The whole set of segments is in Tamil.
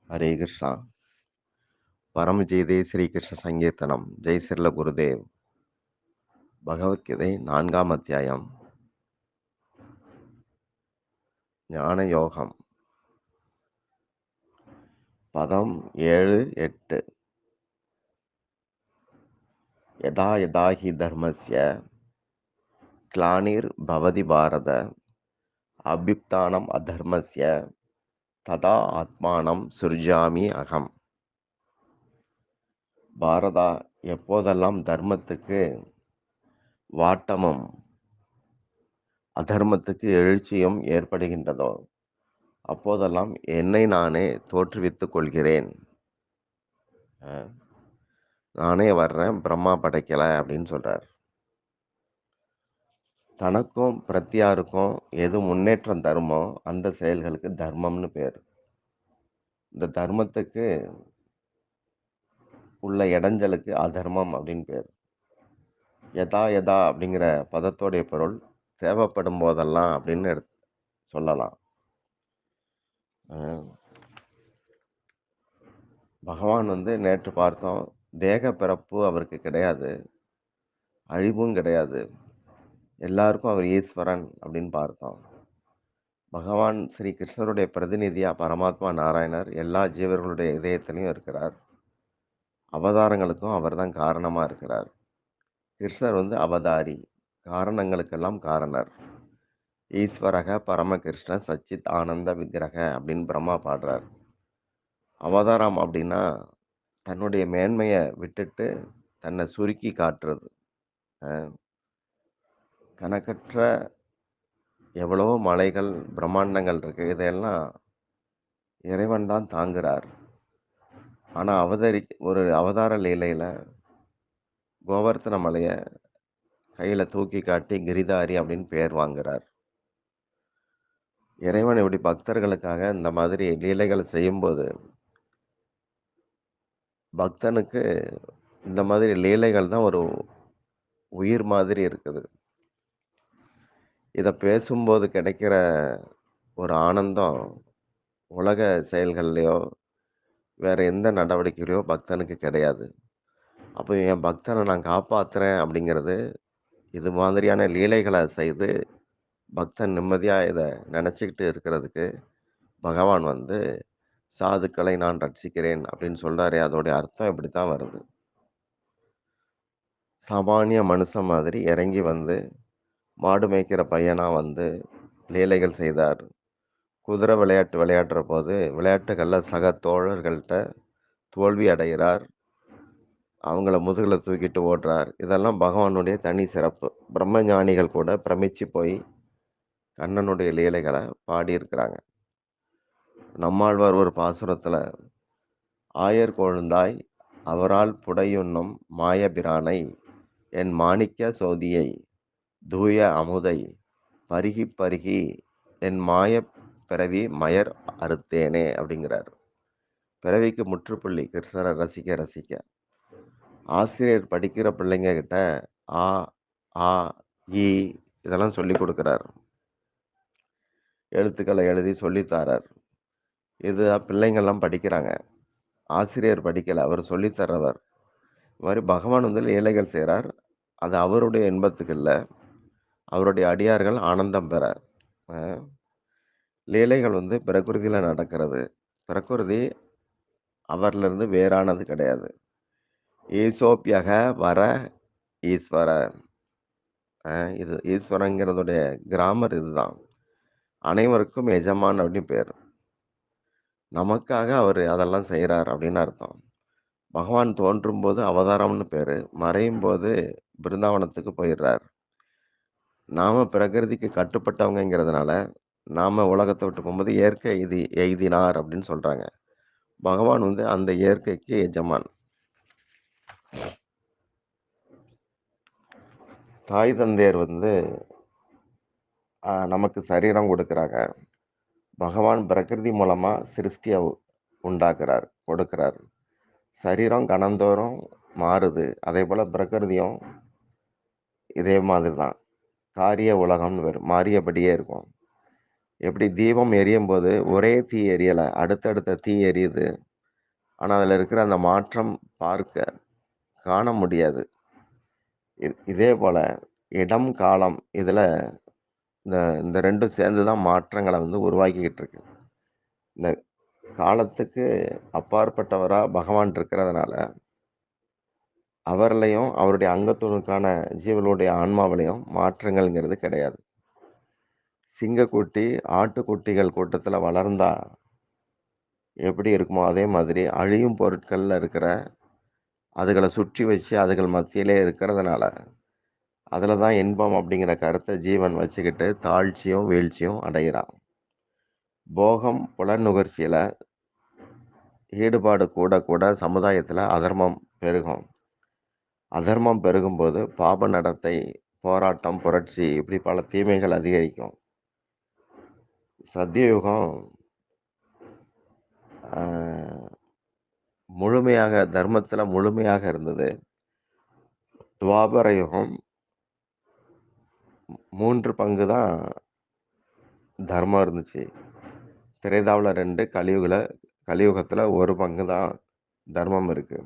ஹரே கிருஷ்ணா. பரமஜீதே ஸ்ரீகிருஷ்ண சங்கீர்த்தனம். ஜெய் சிர்ல குருதேவ். பகவத்கீதை 4ஆம் அத்தியாயம். ஞான யோகம். பதம் 7, 8. யதா யதா ஹி தர்மஸ்ய கிளானிர் பவதி பாரத அபியுக்தானம் அதர்மஸ்ய ததா ஆத்மானம் சுர்ஜாமி அகம். பாரதா, எப்போதெல்லாம் தர்மத்துக்கு வாட்டமும் அதர்மத்துக்கு எழுச்சியும் ஏற்படுகின்றதோ அப்போதெல்லாம் என்னை நானே தோற்றுவித்துக் கொள்கிறேன். நானே வர்றேன், பிரம்மா படைக்கலை அப்படின்னு சொல்றார். தனக்கும் பிரத்தியாருக்கும் எது முன்னேற்றம் தருமோ அந்த செயல்களுக்கு தர்மம்னு பேர். இந்த தர்மத்துக்கு உள்ள இடைஞ்சலுக்கு அதர்மம் அப்படின்னு பேர். யதா யதா அப்படிங்கிற பதத்தோடைய பொருள் தேவைப்படும் போதெல்லாம் அப்படின்னு சொல்லலாம். பகவான் நேற்று பார்த்தோம், தேக பிறப்பு அவருக்கு கிடையாது, அழிவும் கிடையாது, எல்லாருக்கும் அவர் ஈஸ்வரன் அப்படின்னு பார்த்தோம். பகவான் ஸ்ரீ கிருஷ்ணருடைய பிரதிநிதியா பரமாத்மா நாராயணர் எல்லா ஜீவர்களுடைய இதயத்திலையும் இருக்கிறார். அவதாரங்களுக்கும் அவர் தான் காரணமா இருக்கிறார். கிருஷ்ணர் அவதாரி, காரணங்களுக்கெல்லாம் காரணர். ஈஸ்வரக பரமகிருஷ்ண சச்சித் ஆனந்த விக்கிரக அப்படின்னு பிரம்மா பாடுறார். அவதாரம் அப்படின்னா தன்னுடைய மேன்மையை விட்டுட்டு தன்னை சுருக்கி காட்டுறது. கணக்கற்ற எவ்வளவோ மலைகள் பிரம்மாண்டங்கள் இருக்கு, இதையெல்லாம் இறைவன் தான் தாங்குறார். ஆனால் ஒரு அவதார லீலையில் கோவர்த்தன மலையை கையில் தூக்கி காட்டி கிரிதாரி அப்படின்னு பேர் வாங்குறார். இறைவன் இப்படி பக்தர்களுக்காக இந்த மாதிரி லீலைகளை செய்யும்போது பக்தனுக்கு இந்த மாதிரி லீலைகள் தான் ஒரு உயிர் மாதிரி இருக்குது. இதை பேசும்போது கிடைக்கிற ஒரு ஆனந்தம் உலக செயல்கள்லையோ வேற எந்த நடவடிக்கையிலையோ பக்தனுக்கு கிடையாது. அப்போ என் பக்தனை நான் காப்பாற்றுறேன் அப்படிங்கிறது இது மாதிரியான லீலைகளை செய்து பக்தன் நிம்மதியாக இதை நினச்சிக்கிட்டு இருக்கிறதுக்கு பகவான் சாதுக்களை நான் ரட்சிக்கிறேன் அப்படின்னு சொல்கிறாரே, அதோடைய அர்த்தம் இப்படி தான் வருது. சாமானிய மனுஷன் மாதிரி இறங்கி மாடு மேய்க்கிற பையனாக லீலைகள் செய்தார். குதிரை விளையாட்டு விளையாடுற போது விளையாட்டுகளில் சக தோழர்கள்ட்ட தோல்வி அடைகிறார். அவங்கள முதுகில் தூக்கிட்டு ஓடுறார். இதெல்லாம் பகவானுடைய தனி சிறப்பு. பிரம்ம ஞானிகள் கூட பிரமிச்சு போய் கண்ணனுடைய லீலைகளை பாடியிருக்கிறாங்க. நம்மாழ்வார் ஒரு பாசுரத்தில், ஆயர் கொழுந்தாய் அவரால் புடையுண்ணும் மாயபிரானை என் மாணிக்க சோதியை தூய அமுதை பருகி பருகி என் மாய பிறவி மயர் அறுத்தேனே அப்படிங்கிறார். பிறவிக்கு முற்றுப்புள்ளி கிருஷ்ணரை ரசிக்க ரசிக்க ஆசிரியர் படிக்கிற பிள்ளைங்க கிட்ட ஆ ஆ ஈ இதெல்லாம் சொல்லி கொடுக்குறார். எழுத்துக்களை எழுதி சொல்லித்தாரார். இது பிள்ளைங்கள்லாம் படிக்கிறாங்க, ஆசிரியர் படிக்கலை, அவர் சொல்லித்தர்றவர். இது மாதிரி பகவான் லீலைகள் செய்கிறார். அது அவருடைய இன்பத்துக்கு இல்லை, அவருடைய அடியார்கள் ஆனந்தம் பெற. லீலைகள் பிரகிருதியில் நடக்கிறது. பிரகிருதி அவரிலிருந்து வேறானது கிடையாது. ஈசோப்பியக வர ஈஸ்வர. இது ஈஸ்வரங்கிறதுடைய கிராமர் இதுதான். அனைவருக்கும் எஜமான் அப்படின்னு பேர். நமக்காக அவர் அதெல்லாம் செய்கிறார் அப்படின்னு அர்த்தம். பகவான் தோன்றும் போது அவதாரம்னு பேர், மறையும் போது பிருந்தாவனத்துக்கு போயிடுறார். நாம் பிரகிருதிக்கு கட்டுப்பட்டவங்கிறதுனால நாம் உலகத்தை விட்டு போகும்போது இயற்கை எய்தினார் அப்படின்னு சொல்கிறாங்க. பகவான் அந்த இயற்கைக்கு எஜமான். தாய் தந்தையர் நமக்கு சரீரம் கொடுக்குறாங்க. பகவான் பிரகிருதி மூலமாக சிருஷ்டியை உண்டாக்குறார், கொடுக்கிறார். சரீரம் கணந்தோறும் மாறுது. அதே போல் பிரகிருதியும் இதே மாதிரி தான். காரிய உலகம்னு மாறியபடியே இருக்கும். எப்படி தீபம் எரியும்போது ஒரே தீ எரியல. அடுத்தடுத்த தீ எரியுது. ஆனா, அதுல இருக்கிற அந்த மாற்றம் பார்க்க காண முடியாது. இதே போல இடம், காலம் இதுல இந்த இந்த 2ம் சேர்ந்து தான் மாற்றங்கள வந்து உருவாக்கிக்கிட்டு இருக்கு. இந்த காலத்துக்கு அப்பாற்பட்டவரா பகவான் இருக்கிறதுனால, அவர்லயும் அவருடைய அங்கத்துவனுக்கான ஜீவனுடைய ஆன்மாவிலயும் மாற்றங்கள்ங்கிறது கிடையாது. சிங்கக்குட்டி, ஆட்டுக்குட்டிகள் கூட்டத்துல வளர்ந்தா எப்படி இருக்குமோ, அதே மாதிரி அழியும் பொருட்கள்ல இருக்கிற அதுகள சுற்றி வச்சு அதுகள் மத்தியிலே இருக்கிறதுனால, அதுல தான் இன்பம் அப்படிங்கிற கருத்த ஜீவன் வச்சுக்கிட்டு தாழ்ச்சியும், வீழ்ச்சியும் அடையிறான். போகம், புலனுகர்ச்சியில ஈடுபாடு கூட கூட சமுதாயத்துல அதர்மம் பெருகும். அதர்மம் பெருகும்போது பாப நடத்தை, போராட்டம், புரட்சி இப்படி பல தீமைகள் அதிகரிக்கும். சத்தியயுகம் அ முழுமையாக தர்மத்துல முழுமையாக இருந்தது. துவாபர யுகம் 3 பங்கு தான் தர்மம் இருந்துச்சு. திரேதாவுல 2, கலியுகத்துல 1 பங்கு தான் தர்மம் இருக்கு.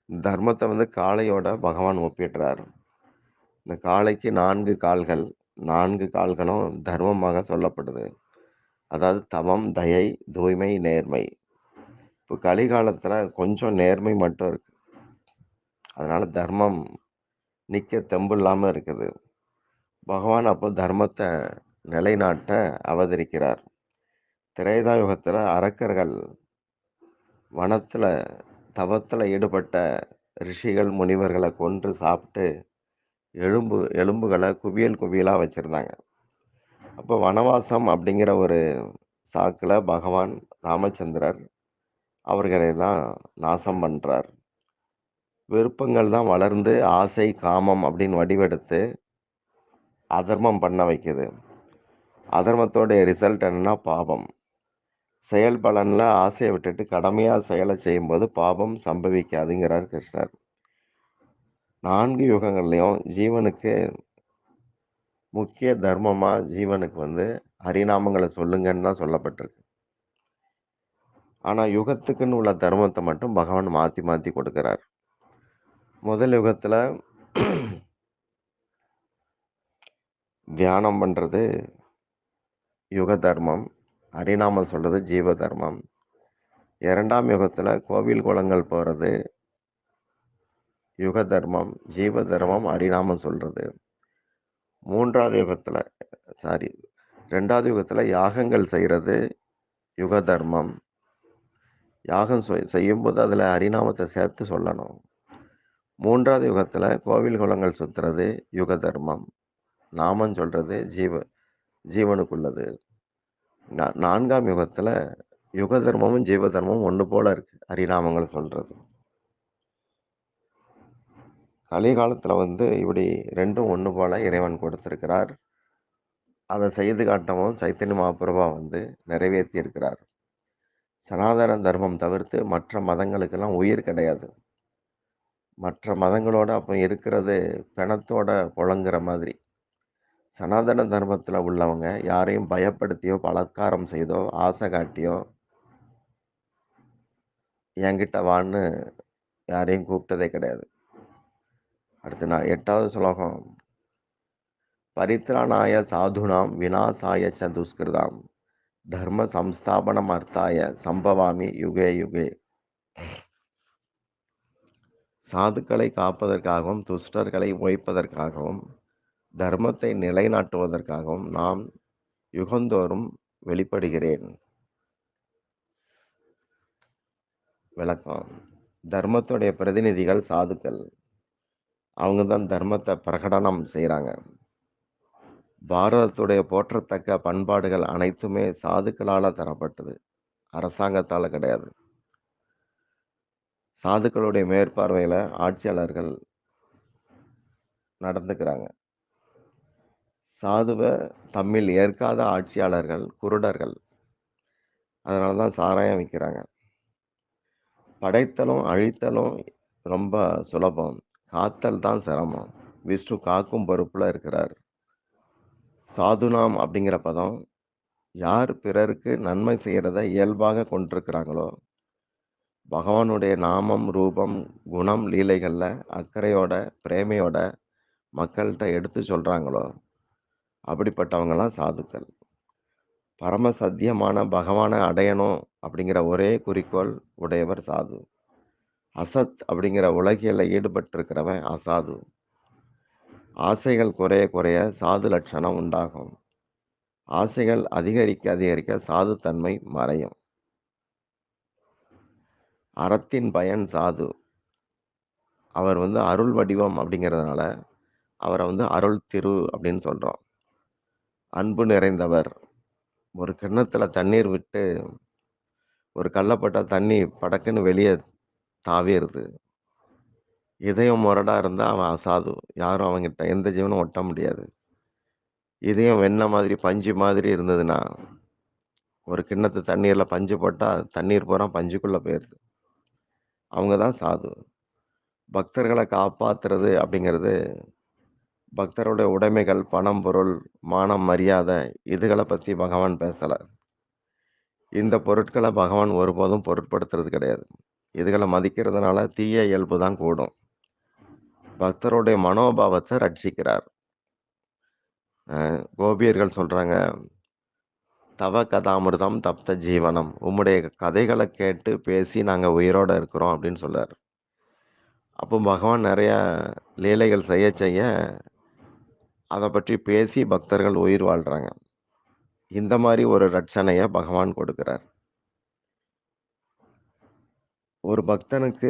தர்மத்த வந்து காளையோட பகவான் ஒப்பிடுறார். இந்த காளைக்கு 4 கால்கள். 4 கால்களும் தர்மமாக சொல்லப்படுது. அதாவது தவம், தயை, தூய்மை, நேர்மை. இப்போ கலிகாலத்துல கொஞ்சம் நேர்மை மட்டும் இருக்கு. அதனால தர்மம் நிக்க தெம்பு இல்லாம இருக்குது. பகவான் அப்போ தர்மத்த நிலைநாட்ட அவதரிக்கிறார். திரேதா யுகத்துல அரக்கர்கள் வனத்துல தவத்துல ஈடுபட்ட ரிஷிகள், முனிவர்கள கொன்று சாப்பிட்டு எலும்புகள குவியல் குவியலா வச்சிருந்தாங்க. அப்போ வனவாசம் அப்படிங்கிற ஒரு சாக்குல பகவான் ராமச்சந்திரர் அவர்களை எல்லாம் நாசம் பண்றார். விருப்பங்கள் தான் வளர்ந்து ஆசை, காமம் அப்படின்னு வடிவெடுத்து அதர்மம் பண்ண வைக்குது. அதர்மத்தோடைய ரிசல்ட் என்னன்னா பாபம். செயல் பலன்ல ஆசைய விட்டுட்டு கடமையா செயல செய்யும்போது பாபம் சம்பவிக்காதுங்கிறார் கிருஷ்ணர். 4 யுகங்கள்லயும் ஜீவனுக்கு முக்கிய தர்மமா ஜீவனுக்கு வந்து ஹரிநாமங்கள சொல்லுங்கன்னு தான் சொல்லப்பட்டிருக்கு. ஆனா யுகத்துக்குன்னு உள்ள தர்மத்த மட்டும் பகவான் மாத்தி மாத்தி கொடுக்கிறார். முதல் யுகத்துல தியானம் பண்றது யுக தர்மம். ஹரிநாமம் சொல்றது ஜீவ தர்மம். 2ஆம் யுகத்துல கோவில் குளங்கள் போறது யுக தர்மம். ஜீவ தர்மம் ஹரிநாமம் சொல்றது. 3வது யுகத்துல 2வது யுகத்துல யாகங்கள் செய்றது யுக தர்மம். யாகம் செய்யும்போது அதுல ஹரிநாமத்தை சேர்த்து சொல்லணும். 3வது யுகத்துல கோவில் குளங்கள் சுத்துறது யுக தர்மம். நாமம் சொல்றது ஜீவனுக்குள்ளது. 4ஆம் யுகத்துல யுக தர்மமும் ஜீவ தர்மமும் ஒண்ணு போல இருக்கு. ஹரிநாமங்கள் சொல்றது. கலிகாலத்துல வந்து இப்படி 2ம் ஒண்ணு போல இறைவன் கொடுத்திருக்கிறார். அதை செய்து காட்டவும் சைத்தன்ய மகாபிரபா வந்து நிறைவேற்றி இருக்கிறார். சனாதன தர்மம் தவிர்த்து மற்ற மதங்களுக்கெல்லாம் உயிர் கிடையாது. மற்ற மதங்களோட அப்போ இருக்கிறது பிணத்தோட புழங்குற மாதிரி. சனாதன தர்மத்துல உள்ளவங்க யாரையும் பயப்படுத்தியோ, பலாத்காரம் செய்தோ, ஆசை காட்டியோ, என்கிட்ட வான்னு யாரையும் கூப்பிட்டதே கிடையாது. அடுத்து 8வது ஸ்லோகம். பரித்ராணாய சாதுனாம் விநாசாய ச துஷ்கிருதாம் தர்ம சம்ஸ்தாபனம் அர்த்தாய சம்பவாமி யுகே யுகே. சாதுக்களை காப்பதற்காகவும் துஷ்டர்களை ஓய்ப்பதற்காகவும் தர்மத்தை நிலைநாட்டுவதற்காகவும் நாம் யுகந்தோறும் வெளிப்படுகிறேன். விளக்கம். தர்மத்துடைய பிரதிநிதிகள் சாதுக்கள். அவங்க தான் தர்மத்தை பிரகடனம் செய்கிறாங்க. பாரதத்துடைய போற்றத்தக்க பண்பாடுகள் அனைத்துமே சாதுக்களால் தரப்பட்டது, அரசாங்கத்தால் கிடையாது. சாதுக்களுடைய மேற்பார்வையில் ஆட்சியாளர்கள் நடந்துக்கிறாங்க. சாதுவை தம்மில் ஏற்காத ஆட்சியாளர்கள் குருடர்கள். அதனால தான் சாராயம் விற்கிறாங்க. படைத்தலும் அழித்தலும் ரொம்ப சுலபம், காத்தல் தான் சிரமம். விஷ்ணு காக்கும் பொறுப்பில் இருக்கிறார். சாதுனாம் அப்படிங்கிற பதம் யார் பிறருக்கு நன்மை செய்யறத இயல்பாக கொண்டிருக்கிறாங்களோ, பகவானுடைய நாமம், ரூபம், குணம், லீலைகள்ல அக்கறையோட, பிரேமையோட மக்கள்ட்ட எடுத்து சொல்றாங்களோ, அப்படிப்பட்டவங்கலாம் சாதுக்கள். பரம சத்தியமான பகவான அடையணும் அப்படிங்கிற ஒரே குறிக்கோள் உடையவர் சாது. அசத் அப்படிங்கிற உலகியல்ல ஈடுபட்டிருக்கிறவன் அசாது. ஆசைகள் குறைய குறைய சாது லட்சணம் உண்டாகும். ஆசைகள் அதிகரிக்க அதிகரிக்க சாதுத்தன்மை மறையும். அறத்தின் பயன் சாது. அவர் அருள் வடிவம் அப்படிங்கிறதுனால, அவர அருள் திரு அப்படின்னு சொல்றோம். அன்பு நிறைந்தவர். ஒரு கிண்ணத்துல தண்ணீர் விட்டு, ஒரு கல்ல போட்டா தண்ணி படக்குன்னு வெளிய தாவிருது. இதயம் முரடா இருந்தா அவன் அசாது. யாரும் அவன்கிட்ட எந்த ஜீவனும் ஒட்ட முடியாது. இதயம் வெண்ணெ மாதிரி, பஞ்சு மாதிரி இருந்ததுன்னா, ஒரு கிண்ணத்து தண்ணீர்ல பஞ்சு போட்டா, தண்ணீர் பூரா பஞ்சுக்குள்ள போயிருது. அவங்க தான் சாது. பக்தர்கள காப்பாத்துறது அப்படிங்கிறது, பக்தருடைய உடைமைகள், பணம், பொருள், மானம், மரியாதை இதுகள பத்தி பகவான் பேசல. இந்த பொருட்கள பகவான் ஒருபோதும் பொருட்படுத்துறது கிடையாது. இதுகள மதிக்கிறதுனால தீய இயல்பு தான் கூடும். பக்தருடைய மனோபாவத்த ரட்சிக்கிறார். கோபியர்கள் சொல்றாங்க, "தவ கதாமிர்தம் தப்த ஜீவனம்." உம்முடைய கதைகள கேட்டு, பேசி நாங்க உயிரோட இருக்கிறோம் அப்படின்னு சொல்றாரு. அப்போ பகவான் நெறைய லீலைகள் செய்ய செய்ய, அத பற்றி பேசி பக்தர்கள் உயிர் வாழ்றாங்க. இந்த மாரி ஒரு ரட்சணைய பகவான் கொடுக்கிறார். ஒரு பக்தனுக்கு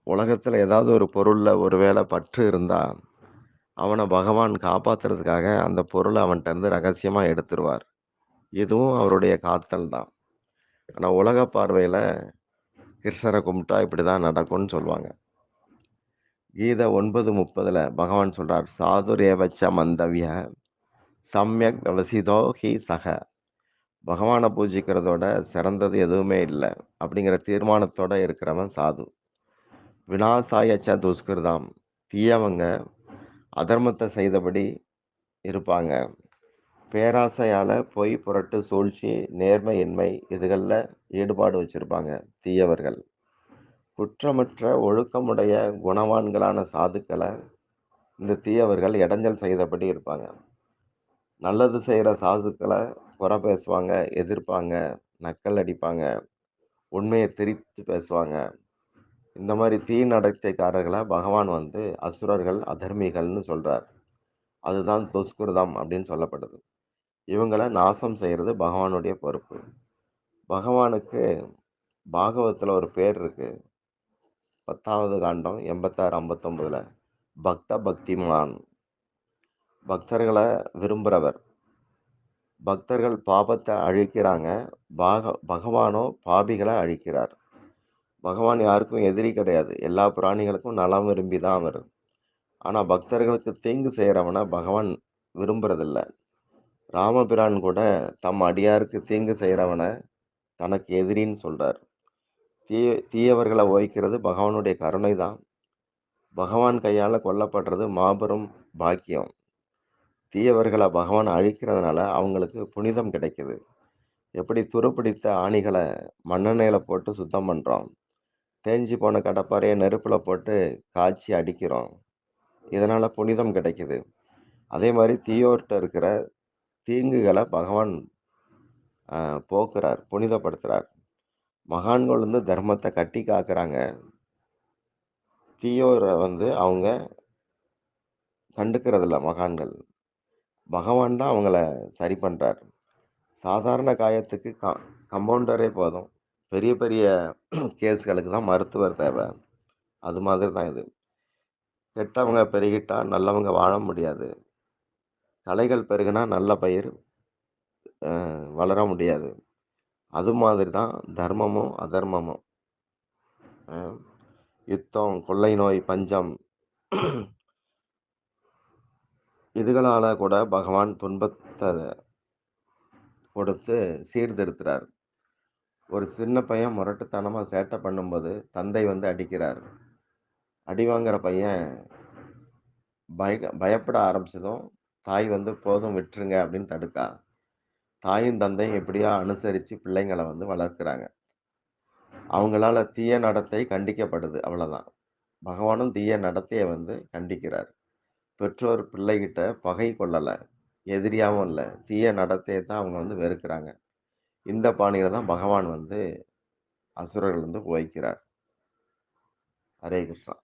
உலகத்துல ஏதாவது ஒரு பொருள்ல ஒருவேள பற்று இருந்தா, அவன பகவான் காப்பாத்துறதுக்காக அந்த பொருள அவன்ட்ட இருந்து ரகசியமா எடுத்துருவார். இதுவும் அவருடைய காத்தல் தான். ஆனா உலக பார்வையில கிருஷ்ணர கும்பிட்டா இப்படிதான் நடக்கும்னு சொல்லுவாங்க. கீதை 9:30ல பகவான் சொல்றார், "சாதுரேவச்ச மந்தவ்ய சம்யக் விவசிதோ ஹி சக." பகவான பூஜிக்கிறதோட சிறந்தது எதுவுமே இல்ல. அப்படிங்கிற தீர்மானத்தோட இருக்கிறவன் சாது. விநாசாயச்ச துஷ்கிருதம். தீயவங்க அதர்மத்த செய்தபடி இருப்பாங்க. பேராசையால பொய், புரட்டு, சூழ்ச்சி, நேர்மையின்மை இதுகள்ல ஈடுபாடு வச்சிருப்பாங்க தீயவர்கள். குற்றமற்ற ஒழுக்கமுடைய குணவான்களான சாதுக்கள இந்த தீயவர்கள் இடைஞ்சல் செய்தபடி இருப்பாங்க. நல்லது செய்யற சாதுக்கள குறை பேசுவாங்க, எதிர்ப்பாங்க, நக்கல் அடிப்பாங்க, உண்மைய திரித்து பேசுவாங்க. இந்த மாரி தீ நடத்தைக்காரர்கள பகவான் அசுரர்கள், அதர்மிகள்னு சொல்றார். அதுதான் துஷ்கிருதம் அப்படின்னு சொல்லப்படுது. இவங்கள நாசம் செய்யறது பகவானுடைய பொறுப்பு. பகவானுக்கு பாகவத்துல ஒரு பேர் இருக்கு. 10வது காண்டம் 86, 59ல. பக்த பக்திமான். பக்தர்கள விரும்புறவர். பக்தர்கள் பாபத்த அழிக்கிறாங்க. பகவானோ பாபிகள அழிக்கிறார். பகவான் யாருக்கும் எதிரி கிடையாது. எல்லா பிராணிகளுக்கும் நலம் விரும்பி தான் அவர். ஆனா பக்தர்களுக்கு தீங்கு செய்யறவன பகவான் விரும்புறதில்ல. ராமபிரான் கூட தம் அடியாருக்கு தீங்கு செய்யறவன தனக்கு எதிரின்னு சொல்றார். தீயவர்கள ஒழிக்கிறது பகவானுடைய கருணை தான். பகவான் கையால கொல்லப்படுறது மாபெரும் பாக்கியம். தீயவர்கள பகவான் அழிக்கிறதுனால அவங்களுக்கு புனிதம் கிடைக்குது. எப்படி துருப்பிடித்த ஆணிகள மண்ணெண்ணெயில போட்டு சுத்தம் பண்றோம். தேஞ்சு போன கடப்பாரைய நெருப்புல போட்டு காய்ச்சி அடிக்கிறோம். இதனால புனிதம் கிடைக்குது. அதே மாரி தீயோர்ட்ட இருக்கிற தீங்குகள பகவான் போக்குறார், புனிதப்படுத்துறார். மகான்கள் தர்மத்த கட்டி காக்குறாங்க. தீயோர அவங்க கண்டுக்கிறதில்ல மகான்கள். பகவான் தான் அவங்கள சரி பண்றார். சாதாரண காயத்துக்கு கம்பவுண்டரே போதும். பெரிய பெரிய கேஸ்களுக்கு தான் மருத்துவர் தேவை. அது மாதிரி தான் இது. கெட்டவங்க பெருகிட்டா நல்லவங்க வாழ முடியாது. களைகள் பெருகுனா நல்ல பயிர் வளர முடியாது. அது மாதிரி தான் தர்மமும், அதர்மமும். அ யுத்தம், கொள்ளை நோய், பஞ்சம் இதுகளால கூட பகவான் துன்பத்த கொடுத்து சீர்திருத்துறார். ஒரு சின்ன பையன் முரட்டுத்தனமா சேட்டை பண்ணும்போது, தந்தை அடிக்கிறார். அடி வாங்குற பையன் பயப்பட ஆரம்பிச்சதும், தாய் "போதும் விட்டுருங்க" அப்படின்னு தடுக்கா. தாயும், தந்தையும் எப்படியோ அனுசரிச்சு பிள்ளைங்கள வந்து வளர்க்கிறாங்க. அவங்களால தீய நடத்தை கண்டிக்கப்படுது அவ்வளதான். பகவானும் தீய நடத்தைய வந்து கண்டிக்கிறார். பெற்றோர் பிள்ளைகிட்ட பகை கொள்ளல. எதிரியாவும் இல்ல. தீய நடத்தைய தான் அவங்க வந்து வெறுக்கிறாங்க. இந்த பாணியில தான் பகவான் வந்து அசுரர்கள் வந்து உதைக்கிறார். ஹரே கிருஷ்ணா.